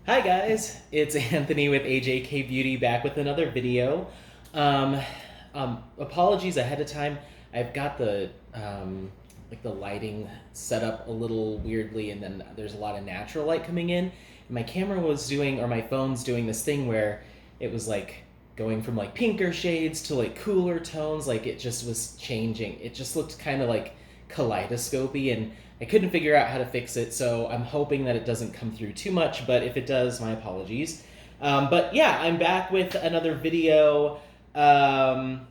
Hi guys, it's Anthony with AJK Beauty back with another video. Um, Apologies ahead of time. I've got the lighting set up a little weirdly, and then there's a lot of natural light coming in. And my camera was doing, or my phone's doing this thing where it was like going from like pinker shades to like cooler tones. Like it just was changing. It just looked kind of like kaleidoscopy, and I couldn't figure out how to fix it, so I'm hoping that it doesn't come through too much, but if it does, my apologies. But yeah, I'm back with another video. Um,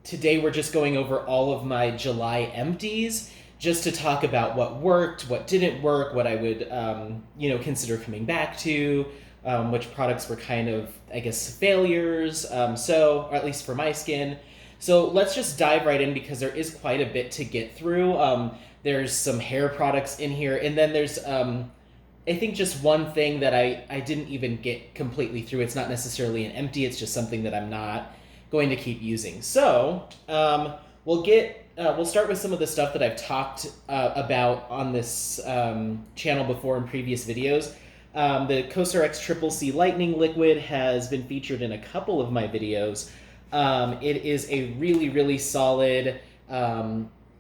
Today we're just going over all of my July empties, just to talk about what worked, what didn't work, what I would, consider coming back to, which products were kind of, I guess, failures, or at least for my skin. So let's just dive right in because there is quite a bit to get through. There's some hair products in here, and then there's I think just one thing that I didn't even get completely through. It's not necessarily an empty, it's just something that I'm not going to keep using. So we'll start with some of the stuff that I've talked about on this channel before in previous videos. The COSRX Triple C Lightning Liquid has been featured in a couple of my videos. It is a really, really solid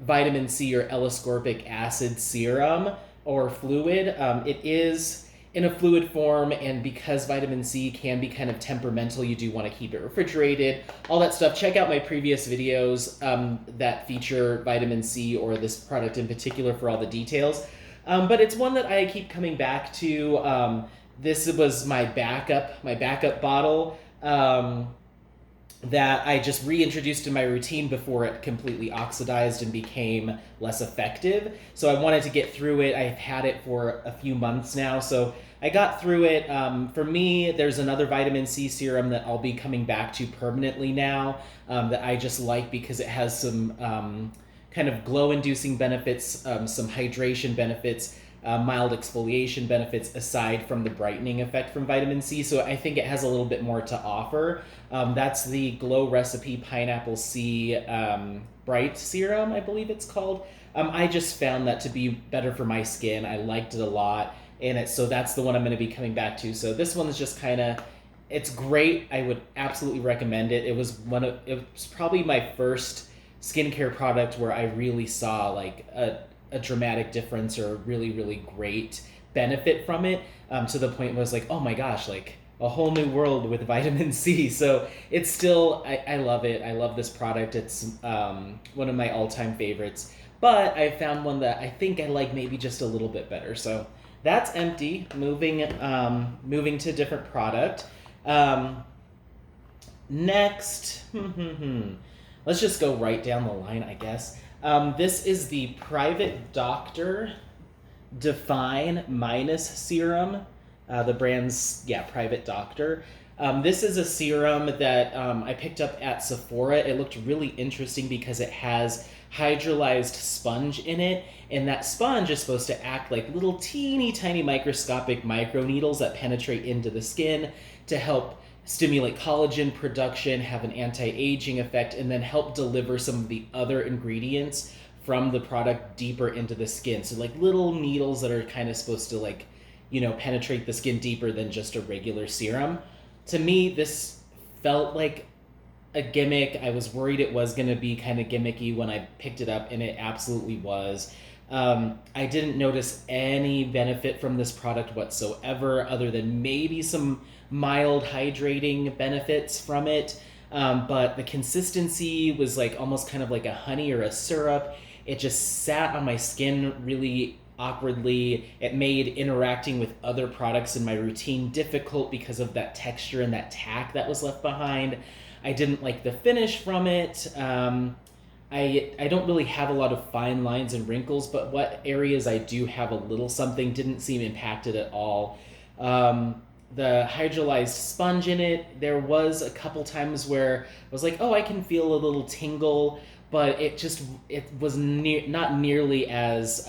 vitamin C or L-ascorbic acid serum or fluid. It is in a fluid form, and because vitamin C can be kind of temperamental, you do want to keep it refrigerated, all that stuff. Check out my previous videos that feature vitamin C or this product in particular for all the details. But it's one that I keep coming back to. This was my backup bottle. That I just reintroduced to my routine before it completely oxidized and became less effective. So I wanted to get through it. I've had it for a few months now, so I got through it. For me, there's another vitamin C serum that I'll be coming back to permanently now that I just like because it has some kind of glow-inducing benefits, some hydration benefits, mild exfoliation benefits aside from the brightening effect from vitamin C. So I think it has a little bit more to offer. That's the Glow Recipe Pineapple C Bright Serum, I believe it's called. I just found that to be better for my skin. I liked it a lot, and so that's the one I'm going to be coming back to. So this one is just kind of, it's great. I would absolutely recommend it. It was probably my first skincare product where I really saw like a dramatic difference or a really, really great benefit from it, to the point where I was like, oh my gosh, like a whole new world with vitamin C. So it's still, I love it. I love this product. It's one of my all-time favorites. But I found one that I think I like maybe just a little bit better. So that's empty. Moving to a different product. Next, let's just go right down the line, I guess. This is the Private Doctor Define Minus Serum. The brand's, Private Doctor. This is a serum that I picked up at Sephora. It looked really interesting because it has hydrolyzed sponge in it, and that sponge is supposed to act like little teeny tiny microscopic microneedles that penetrate into the skin to help stimulate collagen production, have an anti-aging effect, and then help deliver some of the other ingredients from the product deeper into the skin. So like little needles that are kind of supposed to like, penetrate the skin deeper than just a regular serum. To me, this felt like a gimmick. I was worried it was going to be kind of gimmicky when I picked it up, and it absolutely was. I didn't notice any benefit from this product whatsoever, other than maybe some mild hydrating benefits from it. But the consistency was like almost kind of like a honey or a syrup. It just sat on my skin really awkwardly. It made interacting with other products in my routine difficult because of that texture and that tack that was left behind. I didn't like the finish from it. I don't really have a lot of fine lines and wrinkles, but what areas I do have a little something didn't seem impacted at all. The hydrolyzed sponge in it, there was a couple times where I was like, oh, I can feel a little tingle, but it was not nearly as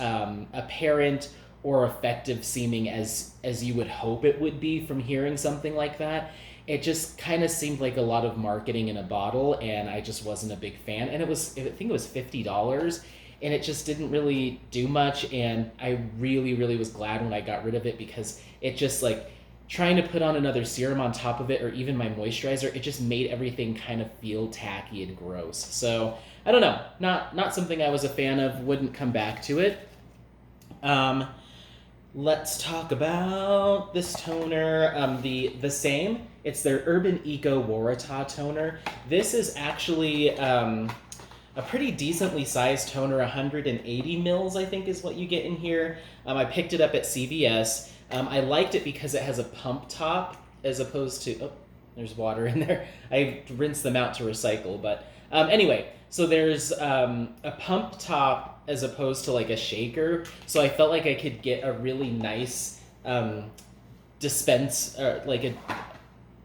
apparent or effective seeming as you would hope it would be from hearing something like that. It just kind of seemed like a lot of marketing in a bottle, and I just wasn't a big fan. And I think it was $50, and it just didn't really do much. And I really, really was glad when I got rid of it because it just like trying to put on another serum on top of it or even my moisturizer, it just made everything kind of feel tacky and gross. So I don't know, not something I was a fan of, wouldn't come back to it. Let's talk about this toner, the same. It's their Urban Eco Warata toner. This is actually a pretty decently sized toner, 180 mils, I think is what you get in here. I picked it up at CVS. I liked it because it has a pump top as opposed to, oh, there's water in there. I rinsed them out to recycle, but anyway, so there's a pump top as opposed to like a shaker. So I felt like I could get a really nice dispense, like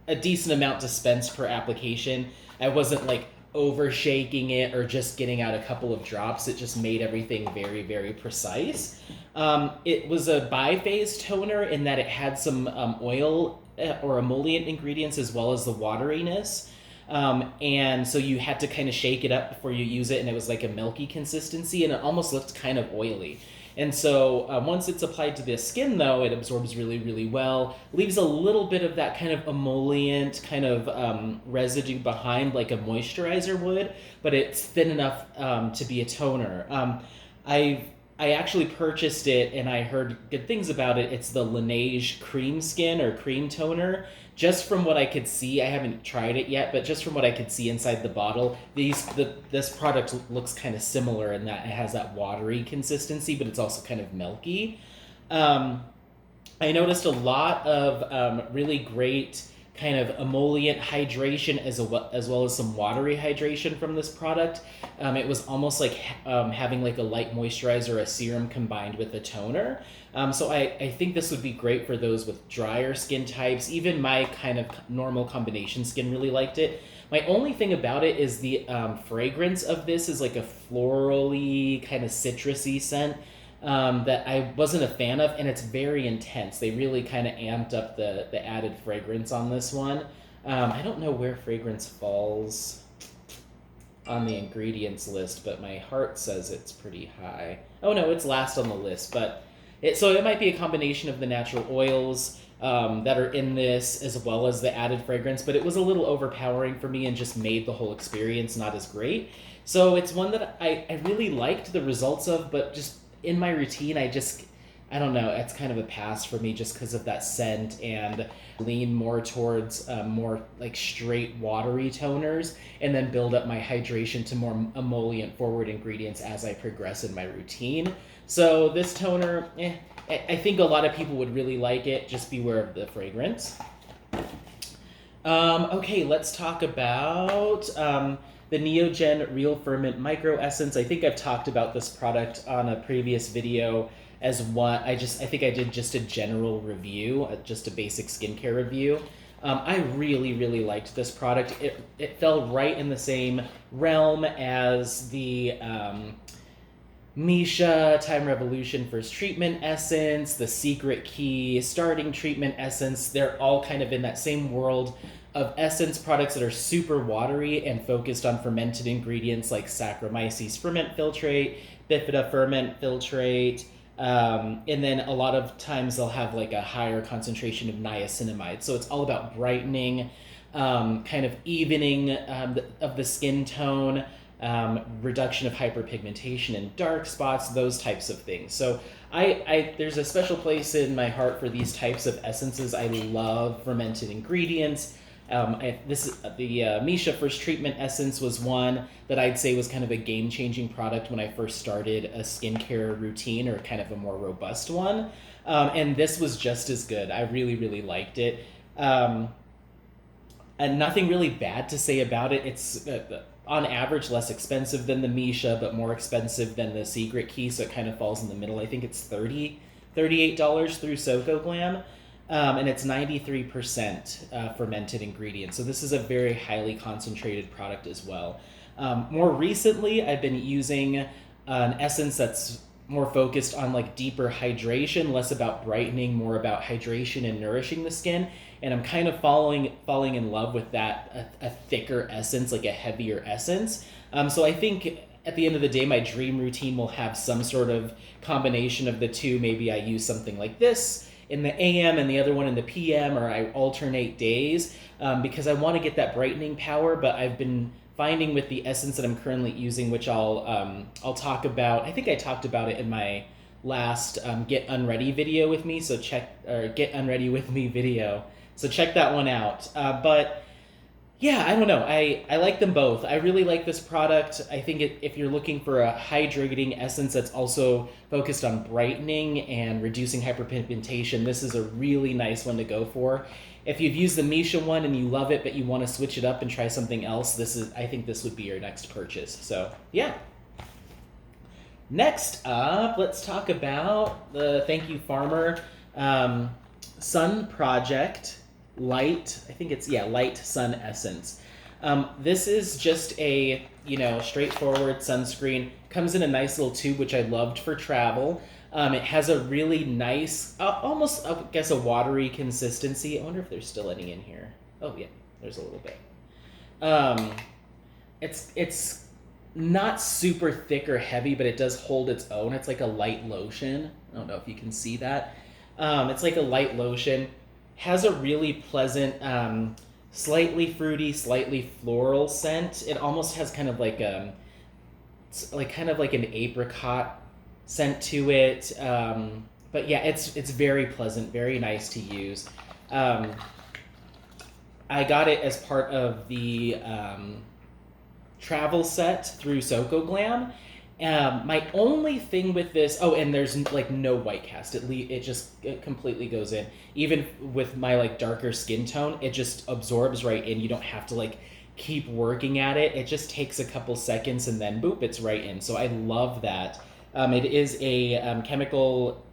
a decent amount dispensed per application. I wasn't like over shaking it or just getting out a couple of drops. It just made everything very, very precise. It was a biphase toner in that it had some oil or emollient ingredients as well as the wateriness. And so you had to kind of shake it up before you use it, and it was like a milky consistency, and it almost looked kind of oily. And so once it's applied to the skin, though, it absorbs really, really well. Leaves a little bit of that kind of emollient kind of residue behind like a moisturizer would, but it's thin enough to be a toner. I actually purchased it, and I heard good things about it. It's the Laneige Cream Skin or Cream Toner. Just from what I could see, I haven't tried it yet, but just from what I could see inside the bottle, this product looks kind of similar in that it has that watery consistency, but it's also kind of milky. I noticed a lot of really great kind of emollient hydration as well as some watery hydration from this product. It was almost like having like a light moisturizer or a serum combined with a toner. So I think this would be great for those with drier skin types. Even my kind of normal combination skin really liked it. My only thing about it is the fragrance of this is like a florally kind of citrusy scent that I wasn't a fan of, and it's very intense. They really kind of amped up the added fragrance on this one. I don't know where fragrance falls on the ingredients list, but my Haart says it's pretty high. Oh no, it's last on the list, but so it might be a combination of the natural oils that are in this as well as the added fragrance, but it was a little overpowering for me and just made the whole experience not as great. So it's one that I really liked the results of, but just in my routine, I don't know, it's kind of a pass for me just because of that scent, and lean more towards more like straight watery toners and then build up my hydration to more emollient forward ingredients as I progress in my routine. So this toner, I think a lot of people would really like it. Just beware of the fragrance. Okay, let's talk about the Neogen Real Ferment Micro Essence. I think I've talked about this product on a previous video as one. I think I did just a general review, just a basic skincare review. I really, really liked this product. It fell right in the same realm as the Misha Time Revolution First Treatment Essence, the Secret Key Starting Treatment Essence. They're all kind of in that same world of essence products that are super watery and focused on fermented ingredients like Saccharomyces ferment filtrate, Bifida ferment filtrate, and then a lot of times they'll have like a higher concentration of niacinamide. So it's all about brightening, kind of evening of the skin tone, reduction of hyperpigmentation and dark spots, those types of things. So there's a special place in my heart for these types of essences. I love fermented ingredients. The Misha First Treatment Essence was one that I'd say was kind of a game-changing product when I first started a skincare routine, or kind of a more robust one. And this was just as good. I really, really liked it. And nothing really bad to say about it. It's on average less expensive than the Misha, but more expensive than the Secret Key, so it kind of falls in the middle. I think it's $38 through Soko Glam. And it's 93% fermented ingredients. So this is a very highly concentrated product as well. More recently, I've been using an essence that's more focused on like deeper hydration, less about brightening, more about hydration and nourishing the skin. And I'm kind of falling in love with that, a thicker essence, like a heavier essence. So I think at the end of the day, my dream routine will have some sort of combination of the two. Maybe I use something like this in the AM and the other one in the PM, or I alternate days because I want to get that brightening power. But I've been finding with the essence that I'm currently using, which I'll talk about. I think I talked about it in my last Get Unready video with me. So Get Unready with Me video. So check that one out. But yeah, I don't know. I like them both. I really like this product. I think if you're looking for a hydrating essence that's also focused on brightening and reducing hyperpigmentation, this is a really nice one to go for. If you've used the Misha one and you love it, but you want to switch it up and try something else, I think this would be your next purchase. So yeah. Next up, let's talk about the Thank You Farmer Sun Project Light. I think it's Light Sun Essence. This is just a straightforward sunscreen. Comes in a nice little tube, which I loved for travel. It has a really nice, almost I guess a watery consistency. I wonder if there's still any in here. Oh yeah, there's a little bit. It's not super thick or heavy, but it does hold its own. It's like a light lotion. I don't know if you can see that. It's like a light lotion. Has a really pleasant, slightly fruity, slightly floral scent. It almost has kind of like an apricot scent to it. But yeah, it's very pleasant, very nice to use. I got it as part of the travel set through Soko Glam. My only thing with this, and there's like no white cast. It completely goes in. Even with my like darker skin tone, it just absorbs right in. You don't have to like keep working at it. It just takes a couple seconds and then boop, it's right in. So I love that. It is a chemical.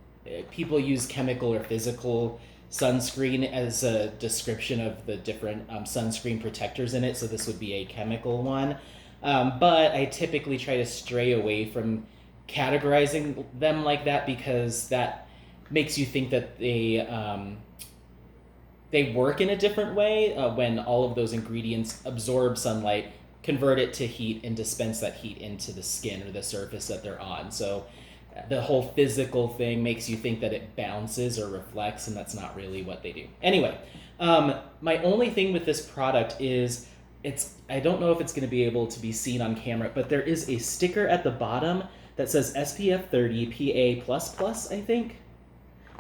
People use chemical or physical sunscreen as a description of the different sunscreen protectors in it. So this would be a chemical one. But I typically try to stray away from categorizing them like that because that makes you think that they work in a different way when all of those ingredients absorb sunlight, convert it to heat, and dispense that heat into the skin or the surface that they're on. So the whole physical thing makes you think that it bounces or reflects, and that's not really what they do. Anyway, my only thing with this product is I don't know if it's going to be able to be seen on camera, but there is a sticker at the bottom that says SPF 30 PA++, I think.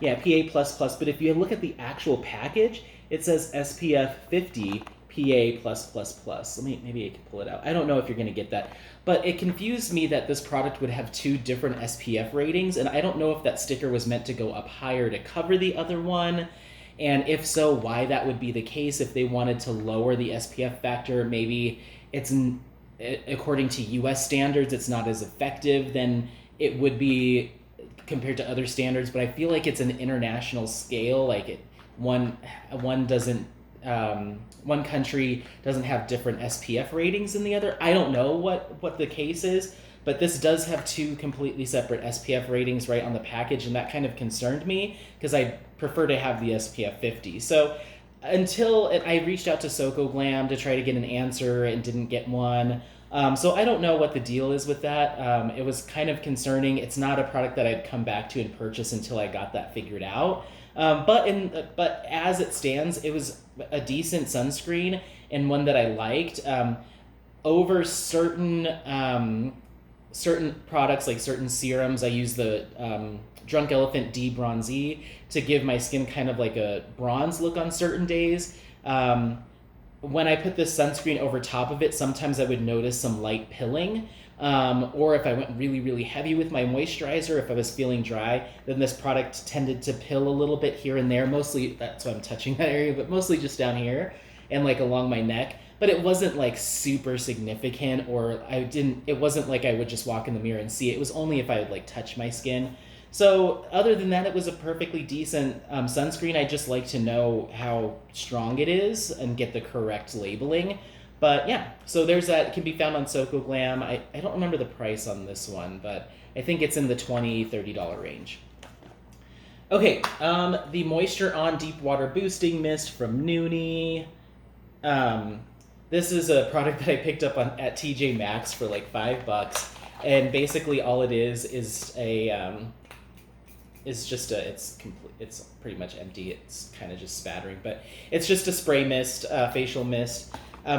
Yeah, PA++, but if you look at the actual package, it says SPF 50 PA+++. Maybe I can pull it out. I don't know if you're going to get that, but it confused me that this product would have two different SPF ratings, and I don't know if that sticker was meant to go up higher to cover the other one. And if so, why that would be the case. If they wanted to lower the SPF factor, maybe it's according to US standards, it's not as effective than it would be compared to other standards. But I feel like it's an international scale. Like one country doesn't have different SPF ratings than the other. I don't know what the case is, but this does have two completely separate SPF ratings right on the package, and that kind of concerned me because I prefer to have the SPF 50. So I reached out to Soko Glam to try to get an answer and didn't get one. So I don't know what the deal is with that. It was kind of concerning. It's not a product that I'd come back to and purchase until I got that figured out. But as it stands, it was a decent sunscreen and one that I liked. Over certain products, like certain serums, I use the Drunk Elephant D Bronzy to give my skin kind of like a bronze look on certain days. When I put this sunscreen over top of it, sometimes I would notice some light pilling. Or if I went really, really heavy with my moisturizer, if I was feeling dry, then this product tended to pill a little bit here and there. Mostly, that's why I'm touching that area, but mostly just down here and like along my neck. But it wasn't like super significant, or it wasn't like I would just walk in the mirror and see it. It was only if I would like touch my skin. So other than that, it was a perfectly decent sunscreen. I just like to know how strong it is and get the correct labeling. But yeah, so there's that. It can be found on Soko Glam. I don't remember the price on this one, but I think it's in the $20, $30 range. Okay, the Moisture On Deep Water Boosting Mist from Noonie. This is a product that I picked up at TJ Maxx for like $5, and basically all it is a is just it's complete. It's pretty much empty. It's kind of just spattering, but it's just a spray mist, facial mist.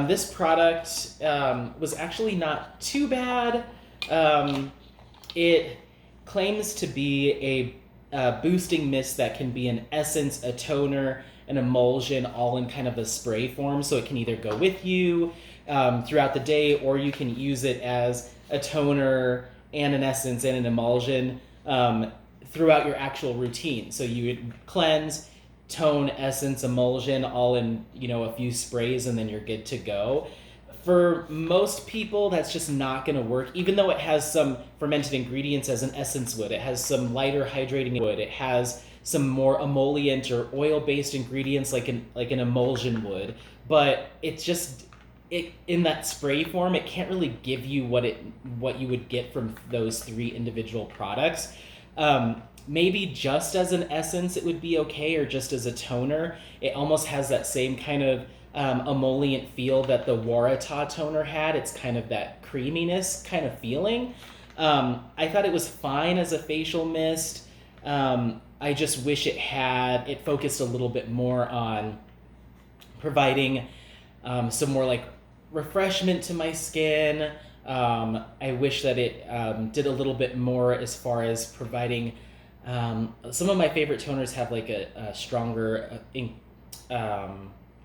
This product was actually not too bad. It claims to be a boosting mist that can be an essence, a toner, an emulsion, all in kind of a spray form. So it can either go with you throughout the day, or you can use it as a toner and an essence and an emulsion throughout your actual routine. So you would cleanse, tone, essence, emulsion, all in, a few sprays, and then you're good to go. For most people, that's just not going to work, even though it has some fermented ingredients as an essence would. It has some lighter hydrating would. It has some more emollient or oil-based ingredients like an emulsion would. But it's just, in that spray form, it can't really give you what you would get from those 3 individual products. Maybe just as an essence it would be okay, or just as a toner. It almost has that same kind of emollient feel that the Waratah toner had. It's kind of that creaminess kind of feeling. I thought it was fine as a facial mist. I just wish it focused a little bit more on providing some more like refreshment to my skin. I wish that it did a little bit more as far as providing. Some of my favorite toners have like a stronger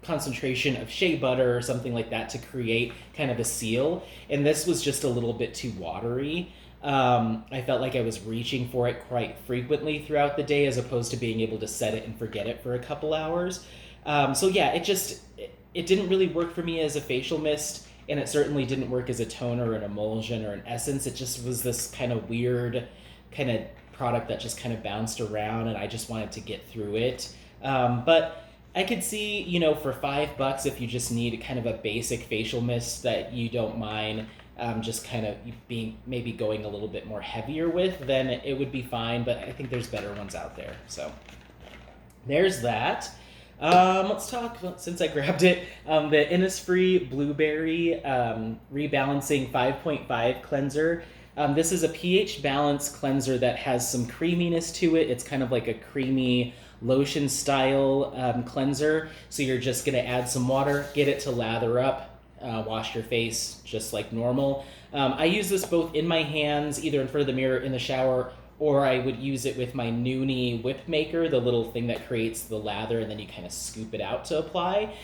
concentration of shea butter or something like that to create kind of a seal, and this was just a little bit too watery. I felt like I was reaching for it quite frequently throughout the day, as opposed to being able to set it and forget it for a couple hours. So yeah, it didn't really work for me as a facial mist, and it certainly didn't work as a toner or an emulsion or an essence. It just was this kind of weird kind of product that just kind of bounced around, and I just wanted to get through it. But I could see, for $5, if you just need kind of a basic facial mist that you don't mind just kind of maybe going a little bit more heavier with, then it would be fine. But I think there's better ones out there. So there's that. Let's talk, since I grabbed it, the Innisfree Blueberry Rebalancing 5.5 Cleanser. This is a pH balance cleanser that has some creaminess to it. It's kind of like a creamy lotion style cleanser. So you're just going to add some water, get it to lather up, wash your face just like normal. I use this both in my hands, either in front of the mirror in the shower, or I would use it with my Noonie whip maker, the little thing that creates the lather, and then you kind of scoop it out to apply.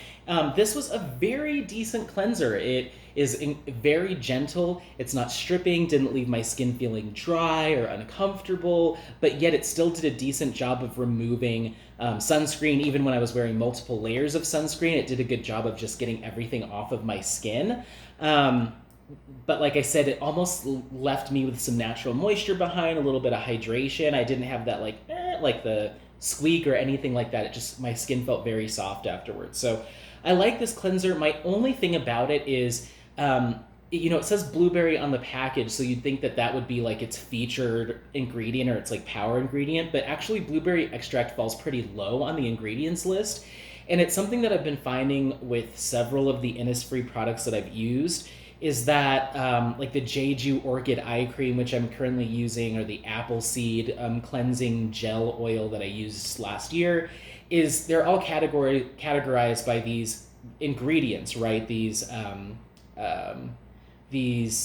This was a very decent cleanser. It is very gentle. It's not stripping, didn't leave my skin feeling dry or uncomfortable, but yet it still did a decent job of removing sunscreen. Even when I was wearing multiple layers of sunscreen, it did a good job of just getting everything off of my skin. But like I said, it almost left me with some natural moisture behind, a little bit of hydration. I didn't have that like the squeak or anything like that. My skin felt very soft afterwards. So I like this cleanser. My only thing about it is, it says blueberry on the package, so you'd think that would be like its featured ingredient or its like power ingredient, but actually blueberry extract falls pretty low on the ingredients list. And it's something that I've been finding with several of the Innisfree products that I've used, is that like the Jeju Orchid Eye Cream, which I'm currently using, or the Appleseed cleansing gel oil that I used last year, they're all categorized by these ingredients, right? These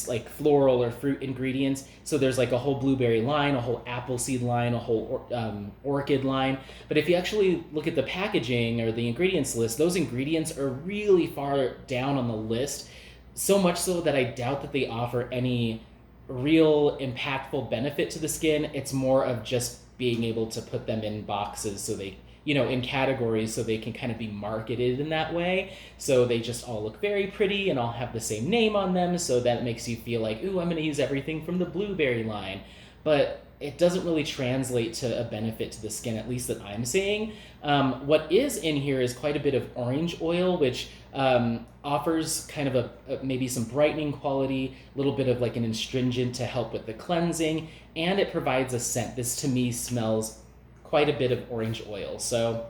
like floral or fruit ingredients. So there's like a whole blueberry line, a whole appleseed line, a whole orchid line. But if you actually look at the packaging or the ingredients list, those ingredients are really far down on the list. So much so that I doubt that they offer any real impactful benefit to the skin. It's more of just being able to put them in boxes so they, in categories, so they can kind of be marketed in that way. So they just all look very pretty and all have the same name on them. So that makes you feel like, ooh, I'm going to use everything from the blueberry line. But it doesn't really translate to a benefit to the skin, at least that I'm seeing. What is in here is quite a bit of orange oil, which offers kind of maybe some brightening quality, a little bit of like an astringent to help with the cleansing, and it provides a scent. This to me smells quite a bit of orange oil. So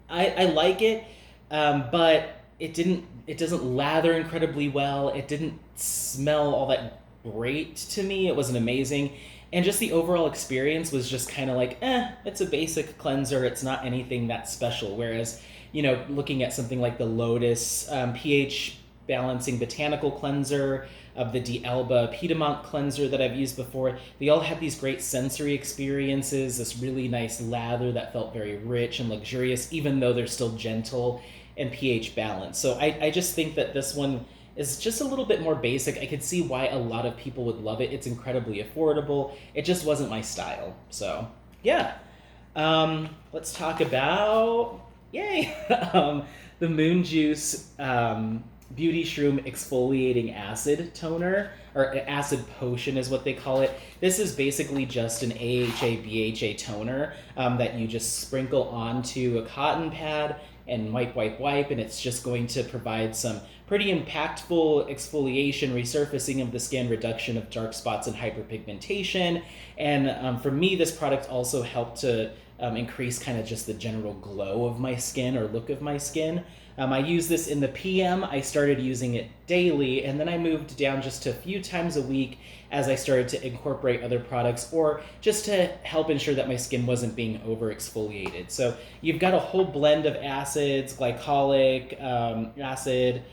I like it, but it doesn't lather incredibly well. It didn't smell all that great to me. It wasn't amazing. And just the overall experience was just kind of like, it's a basic cleanser. It's not anything that special. Whereas, looking at something like the Lotus pH balancing botanical cleanser, of the D'Alba Piedmont cleanser that I've used before, they all had these great sensory experiences, this really nice lather that felt very rich and luxurious, even though they're still gentle and pH balanced. So I just think that this one is just a little bit more basic. I could see why a lot of people would love it. It's incredibly affordable. It just wasn't my style. So yeah. Let's talk about, yay, the Moon Juice Beauty Shroom Exfoliating Acid Toner, or Acid Potion is what they call it. This is basically just an AHA BHA toner that you just sprinkle onto a cotton pad and wipe, and it's just going to provide some pretty impactful exfoliation, resurfacing of the skin, reduction of dark spots and hyperpigmentation. And for me, this product also helped to increase kind of just the general glow of my skin or look of my skin. I use this in the PM. I started using it daily, and then I moved down just to a few times a week as I started to incorporate other products, or just to help ensure that my skin wasn't being over exfoliated. So you've got a whole blend of acids, glycolic acid,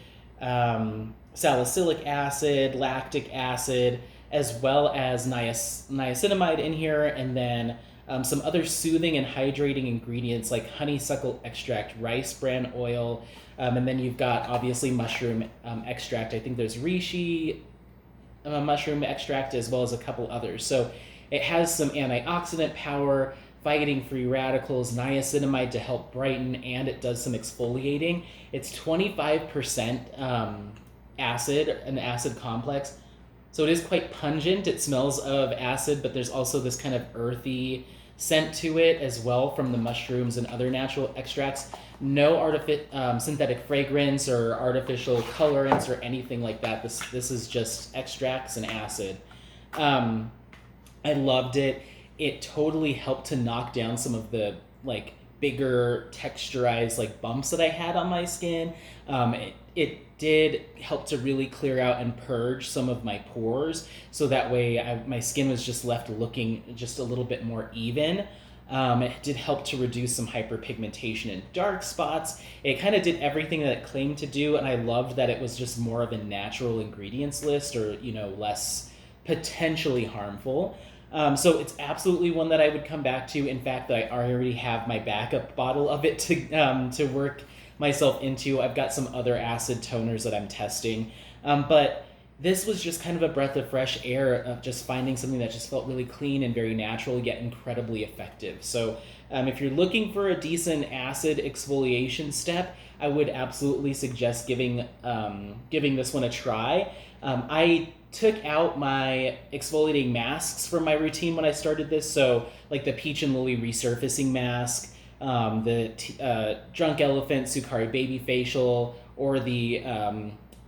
salicylic acid, lactic acid, as well as niacinamide in here, and then some other soothing and hydrating ingredients like honeysuckle extract, rice bran oil, and then you've got obviously mushroom extract. I think there's reishi mushroom extract, as well as a couple others. So it has some antioxidant power, fighting free radicals, niacinamide to help brighten, and it does some exfoliating. It's 25% acid, an acid complex. So it is quite pungent. It smells of acid, but there's also this kind of earthy scent to it as well from the mushrooms and other natural extracts. No synthetic fragrance or artificial colorants or anything like that. This is just extracts and acid. I loved it. It totally helped to knock down some of the bigger texturized bumps that I had on my skin. It did help to really clear out and purge some of my pores, so that way my skin was just left looking just a little bit more even. It did help to reduce some hyperpigmentation and dark spots. It kind of did everything that it claimed to do, and I loved that it was just more of a natural ingredients list, or less potentially harmful. So it's absolutely one that I would come back to. In fact, I already have my backup bottle of it to work myself into. I've got some other acid toners that I'm testing. But this was just kind of a breath of fresh air of just finding something that just felt really clean and very natural, yet incredibly effective. So if you're looking for a decent acid exfoliation step, I would absolutely suggest giving this one a try. I took out my exfoliating masks from my routine when I started this. So like the Peach and Lily resurfacing mask, the Drunk Elephant Sukari Baby Facial, or the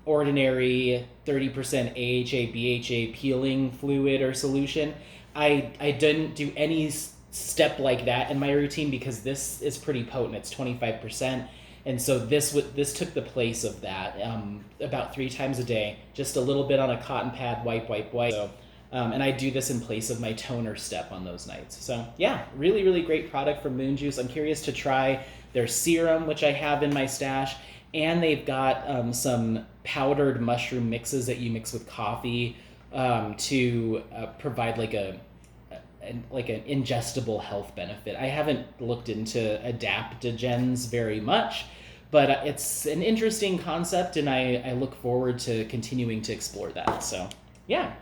ordinary 30% AHA BHA peeling fluid or solution. I didn't do any step like that in my routine because this is pretty potent. It's 25%. And so this took the place of that about 3 times a day, just a little bit on a cotton pad, wipe. So, and I do this in place of my toner step on those nights. So yeah, really, really great product from Moon Juice. I'm curious to try their serum, which I have in my stash, and they've got some powdered mushroom mixes that you mix with coffee to provide an ingestible health benefit. I haven't looked into adaptogens very much, but it's an interesting concept, and I look forward to continuing to explore that. So yeah.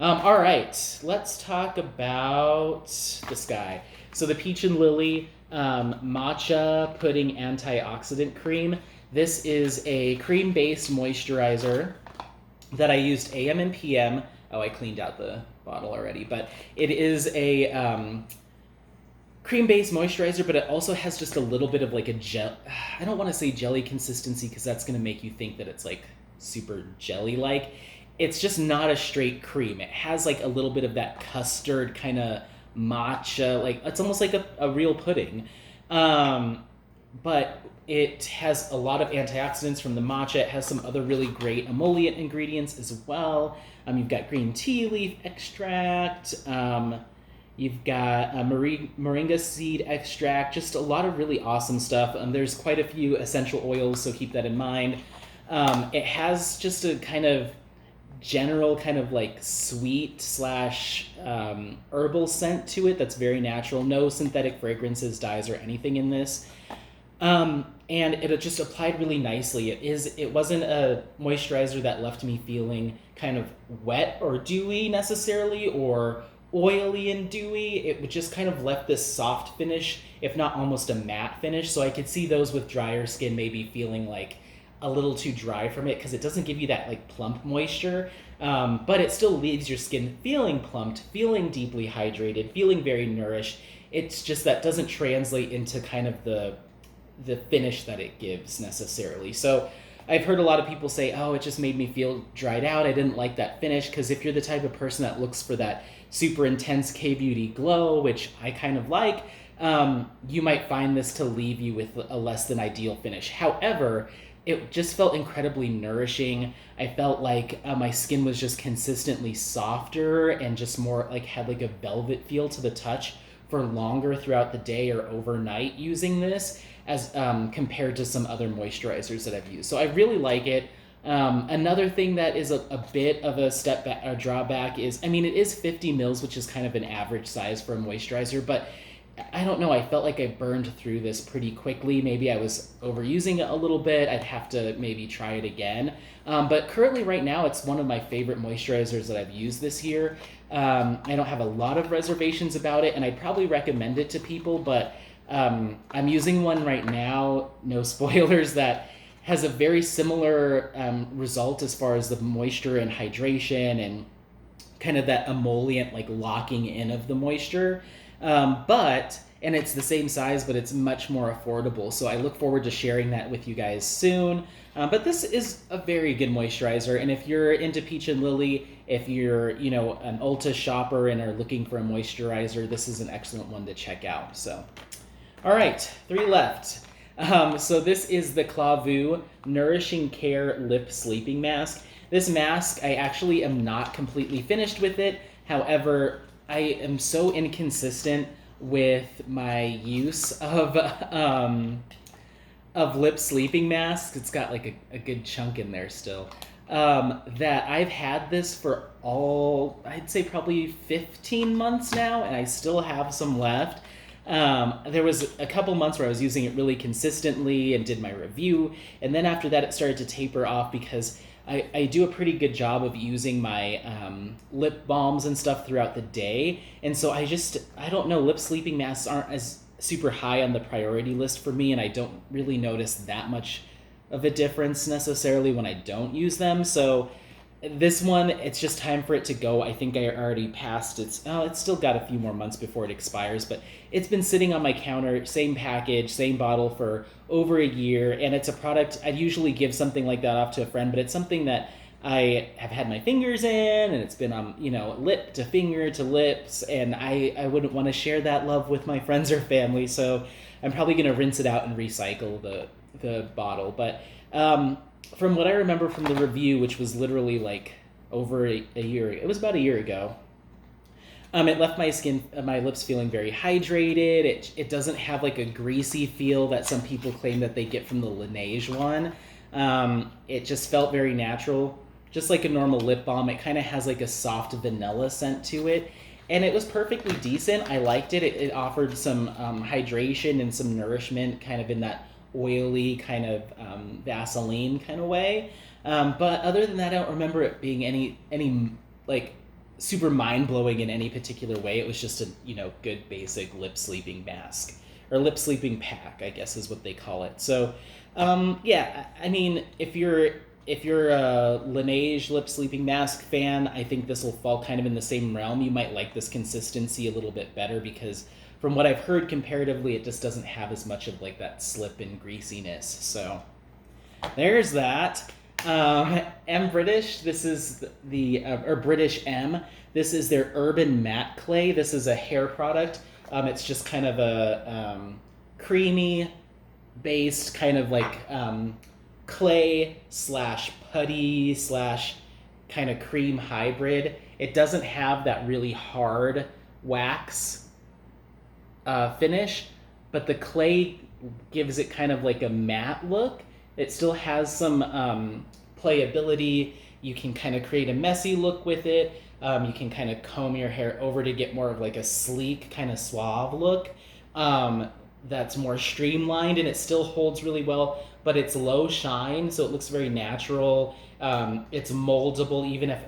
All right, let's talk about this guy. So the Peach and Lily Matcha Pudding Antioxidant Cream. This is a cream-based moisturizer that I used AM and PM. Oh, I cleaned out the bottle already, but it is a cream-based moisturizer, but it also has just a little bit of a gel. I don't want to say jelly consistency because that's going to make you think that it's super jelly-like. It's just not a straight cream. It has a little bit of that custard kind of matcha, it's almost like a real pudding. but it has a lot of antioxidants from the matcha. It has some other really great emollient ingredients as well. You've got green tea leaf extract. You've got moringa seed extract. Just a lot of really awesome stuff. There's quite a few essential oils, so keep that in mind. It has just a kind of general kind of like sweet slash herbal scent to it that's very natural. No synthetic fragrances, dyes, or anything in this. And it just applied really nicely. It wasn't a moisturizer that left me feeling kind of wet or dewy necessarily, or oily and dewy. It just kind of left this soft finish, if not almost a matte finish. So I could see those with drier skin maybe feeling like a little too dry from it, because it doesn't give you that like plump moisture, but it still leaves your skin feeling plumped, feeling deeply hydrated, feeling very nourished. It's just that doesn't translate into kind of the finish that it gives necessarily. So I've heard a lot of people say, oh, it just made me feel dried out. I didn't like that finish. Because if you're the type of person that looks for that super intense K-beauty glow, which I kind of like, you might find this to leave you with a less than ideal finish. However, it just felt incredibly nourishing. I felt like my skin was just consistently softer and just more like had like a velvet feel to the touch for longer throughout the day or overnight using this, as compared to some other moisturizers that I've used. So I really like it. Another thing that is a bit of a drawback is, I mean, it is 50 mils, which is kind of an average size for a moisturizer, but I don't know, I felt like I burned through this pretty quickly. Maybe I was overusing it a little bit. I'd have to maybe try it again. But currently right now, it's one of my favorite moisturizers that I've used this year. I don't have a lot of reservations about it, and I'd probably recommend it to people, but I'm using one right now, no spoilers, that has a very similar result as far as the moisture and hydration and kind of that emollient like locking in of the moisture. And it's the same size, but it's much more affordable. So I look forward to sharing that with you guys soon. But this is a very good moisturizer. And if you're into Peach and Lily, if you're, an Ulta shopper and are looking for a moisturizer, this is an excellent one to check out. So, all right, 3 left. So this is the Clavu Nourishing Care Lip Sleeping Mask. This mask, I actually am not completely finished with it. However, I am so inconsistent with my use of lip sleeping masks. It's got like a good chunk in there still. That I've had this for I'd say probably 15 months now, and I still have some left. There was a couple months where I was using it really consistently and did my review, and then after that it started to taper off because I do a pretty good job of using my lip balms and stuff throughout the day, and so I don't know, lip sleeping masks aren't as super high on the priority list for me, and I don't really notice that much of a difference necessarily when I don't use them. So this one, it's just time for it to go. I think I already passed it's still got a few more months before it expires, but it's been sitting on my counter, same package, same bottle for over a year, and it's a product I'd usually give something like that off to a friend, but it's something that I have had my fingers in, and it's been lip to finger to lips, and I wouldn't want to share that love with my friends or family, so I'm probably going to rinse it out and recycle the bottle. But from what I remember from the review, which was literally like over a year, it was about a year ago, it left my lips feeling very hydrated. It doesn't have like a greasy feel that some people claim that they get from the Laneige one. It just felt very natural, just like a normal lip balm. It kind of has like a soft vanilla scent to it, and it was perfectly decent. I liked it. It offered some hydration and some nourishment, kind of in that oily kind of Vaseline kind of way. But other than that, I don't remember it being any like super mind-blowing in any particular way. It was just a good basic lip sleeping mask, or lip sleeping pack, I guess is what they call it. So yeah, I mean, if you're a Laneige lip sleeping mask fan, I think this will fall kind of in the same realm. You might like this consistency a little bit better because from what I've heard comparatively, it just doesn't have as much of like that slip and greasiness. So there's that. M British, this is or British M. This is their Urban Matte Clay. This is a hair product. It's just kind of a creamy based kind of like clay slash putty slash kind of cream hybrid. It doesn't have that really hard wax finish, but the clay gives it kind of like a matte look. It still has some playability. You can kind of create a messy look with it. You can kind of comb your hair over to get more of like a sleek, kind of suave look. That's more streamlined, and it still holds really well, but it's low shine, so it looks very natural. It's moldable, even if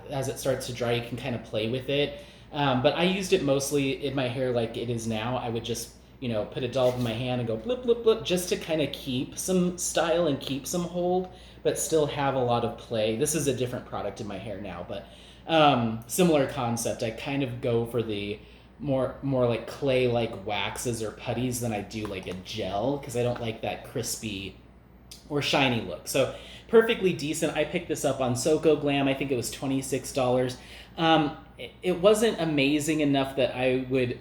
as it starts to dry, you can kind of play with it. But I used it mostly in my hair like it is now. I would just, put a dollop in my hand and go blip, blip, blip, just to kind of keep some style and keep some hold, but still have a lot of play. This is a different product in my hair now, but similar concept. I kind of go for the more like clay like waxes or putties than I do like a gel, because I don't like that crispy or shiny look. So perfectly decent. I picked this up on Soko Glam. I think it was $26. It wasn't amazing enough that I would,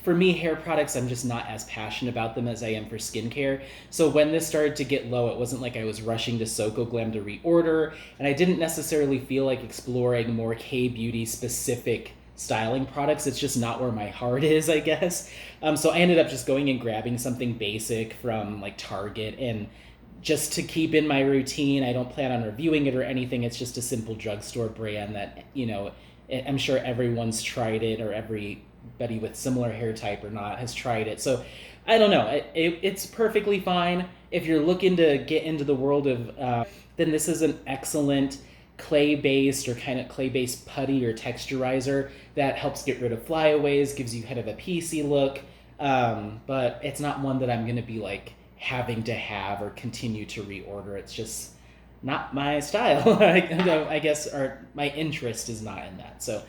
for me, hair products, I'm just not as passionate about them as I am for skincare. So when this started to get low, it wasn't like I was rushing to Soko Glam to reorder, and I didn't necessarily feel like exploring more K-beauty specific styling products. It's just not where my heart is, I guess. So I ended up just going and grabbing something basic from like Target, and just to keep in my routine. I don't plan on reviewing it or anything. It's just a simple drugstore brand that, I'm sure everyone's tried it, or everybody with similar hair type or not has tried it. So I don't know. It's perfectly fine. If you're looking to get into the world of, then this is an excellent clay-based or kind of clay-based putty or texturizer that helps get rid of flyaways, gives you kind of a piecey look, but it's not one that I'm going to be like having to have or continue to reorder. It's just not my style. I guess, or my interest is not in that. So,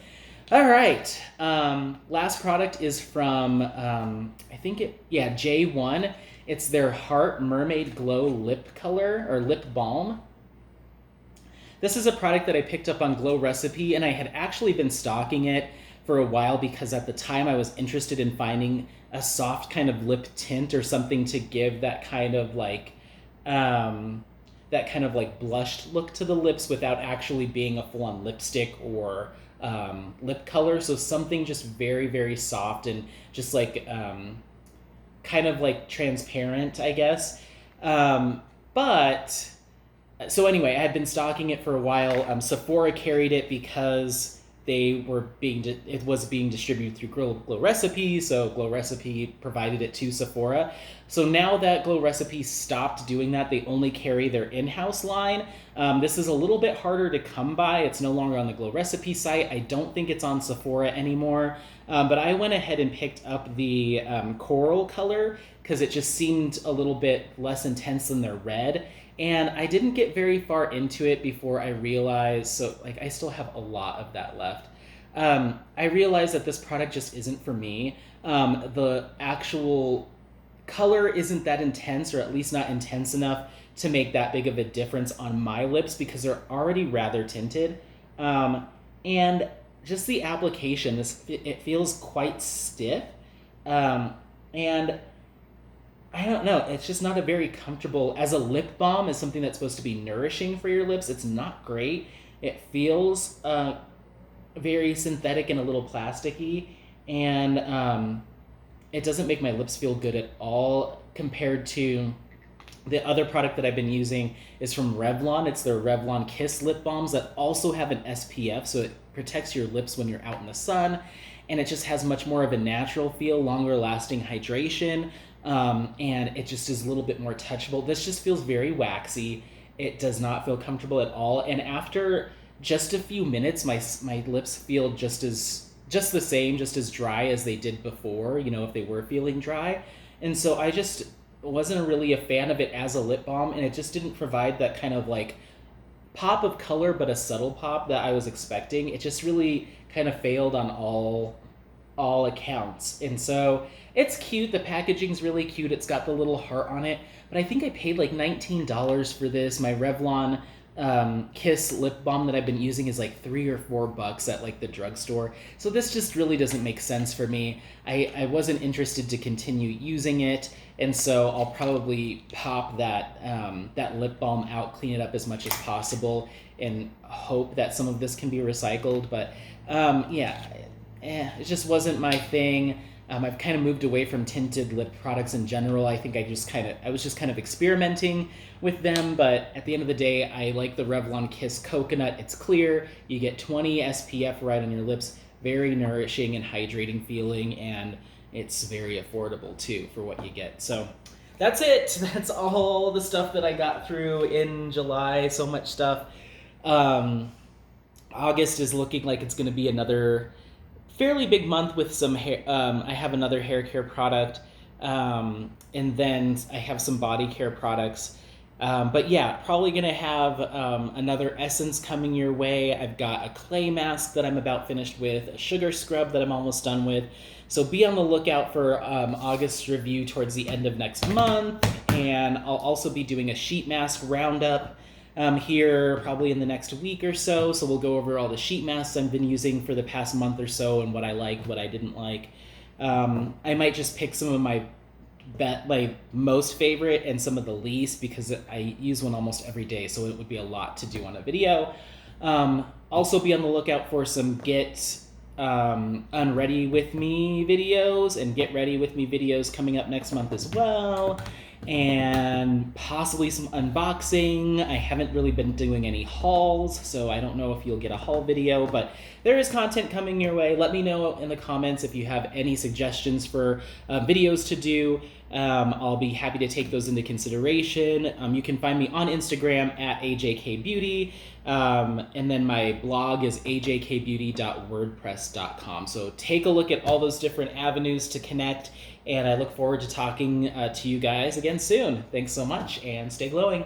all right. Last product is from, J1. It's their Haart Mermaid Glow Lip Color or Lip Balm. This is a product that I picked up on Glow Recipe, and I had actually been stocking it for a while because at the time I was interested in finding a soft kind of lip tint or something to give that kind of like blushed look to the lips without actually being a full-on lipstick or lip color. So something just very, very soft and just like kind of like transparent, I guess. So anyway, I had been stocking it for a while. Sephora carried it because it was being distributed through Glow Recipe, so Glow Recipe provided it to Sephora. So now that Glow Recipe stopped doing that, they only carry their in-house line. This is a little bit harder to come by. It's no longer on the Glow Recipe site. I don't think it's on Sephora anymore. But I went ahead and picked up the coral color because it just seemed a little bit less intense than their red. And I didn't get very far into it before I realized, I still have a lot of that left. I realized that this product just isn't for me. The actual color isn't that intense, or at least not intense enough to make that big of a difference on my lips because they're already rather tinted. And just the application, it feels quite stiff. And I don't know, it's just not a very comfortable, as a lip balm, as something that's supposed to be nourishing for your lips, it's not great. It feels very synthetic and a little plasticky, and it doesn't make my lips feel good at all compared to the other product that I've been using is from Revlon. It's their Revlon Kiss lip balms that also have an SPF, so it protects your lips when you're out in the sun, and it just has much more of a natural feel, longer lasting hydration. And it just is a little bit more touchable. This just feels very waxy. It does not feel comfortable at all. And after just a few minutes, my lips feel just the same, just as dry as they did before, if they were feeling dry. And so I just wasn't really a fan of it as a lip balm, and it just didn't provide that kind of like pop of color, but a subtle pop that I was expecting. It just really kind of failed on all accounts. And so it's cute. The packaging's really cute. It's got the little heart on it. But I think I paid like $19 for this. My Revlon Kiss lip balm that I've been using is like $3 or $4 at like the drugstore. So this just really doesn't make sense for me. I wasn't interested to continue using it, and so I'll probably pop that lip balm out, clean it up as much as possible, and hope that some of this can be recycled. But it just wasn't my thing. I've kind of moved away from tinted lip products in general. I think I was just kind of experimenting with them, but at the end of the day, I like the Revlon Kiss Coconut. It's clear. You get 20 SPF right on your lips. Very nourishing and hydrating feeling, and it's very affordable too for what you get. So that's it. That's all the stuff that I got through in July. So much stuff. August is looking like it's going to be another fairly big month with some hair. I have another hair care product, and then I have some body care products. But yeah, probably gonna have another essence coming your way. I've got a clay mask that I'm about finished with, a sugar scrub that I'm almost done with. So be on the lookout for August review towards the end of next month, and I'll also be doing a sheet mask roundup here probably in the next week or so. So we'll go over all the sheet masks I've been using for the past month or so and what I liked, what I didn't like. I might just pick some of my most favorite and some of the least, because I use one almost every day, so it would be a lot to do on a video. Also be on the lookout for some Get Unready With Me videos and Get Ready With Me videos coming up next month as well, and possibly some unboxing. I haven't really been doing any hauls, so I don't know if you'll get a haul video, but there is content coming your way. Let me know in the comments if you have any suggestions for videos to do. I'll be happy to take those into consideration. You can find me on Instagram at ajkbeauty, and then my blog is ajkbeauty.wordpress.com. So take a look at all those different avenues to connect, and I look forward to talking to you guys again soon. Thanks so much, and stay glowing.